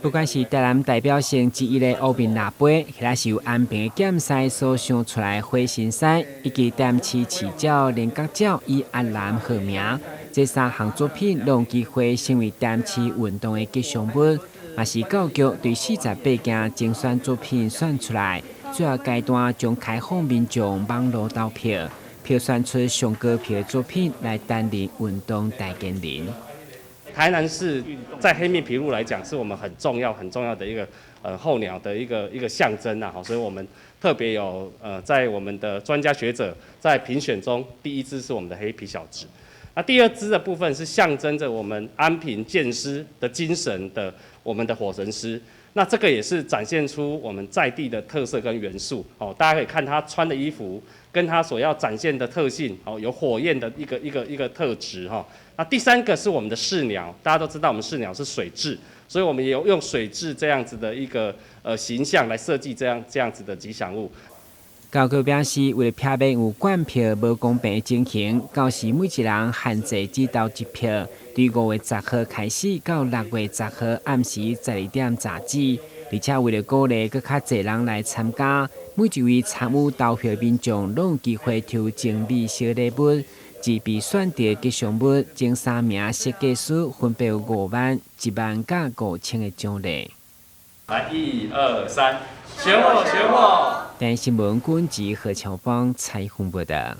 不管是台南代表性之一的乌面腊杯，或是由安平的检赛所想出来的花心赛，以及台南市市角连角角以阿南号名，这三项作品拢有机会成为台南市运动的吉祥物。也是教育局对48件精选作品选出来，最后阶段将开放民众网络投票，票选出上高票的作品来担任运动代言人。台南市在黑面琵鹭来讲，是我们很重要的一个候鸟的一个象征啊，所以我们特别有在我们的专家学者在评选中，第一支是我们的黑皮小雉，那第二支的部分是象征着我们安平剑师的精神的我们的火神狮，那这个也是展现出我们在地的特色跟元素哦，大家可以看他穿的衣服跟他所要展现的特性哦，有火焰的一个特质哈。那第三个是我们的市鸟，大家都知道我们市鸟是水雉，所以我们也有用水雉这样子的一个形象来设计这样子的吉祥物。教育表示，为了避免有管票无公平的情形，到时每一人限制只投一票。对5月10号开始到6月10号暗时12点截止，而且为了鼓励更较侪人来参加，每一位参与投票的民众拢有机会抽精美小礼物。自被选定吉祥物前3名设计师分别有5万、1万、甲5000的奖励。来，1、2、3，选我，选我！台新闻军及何乔芳采访报道。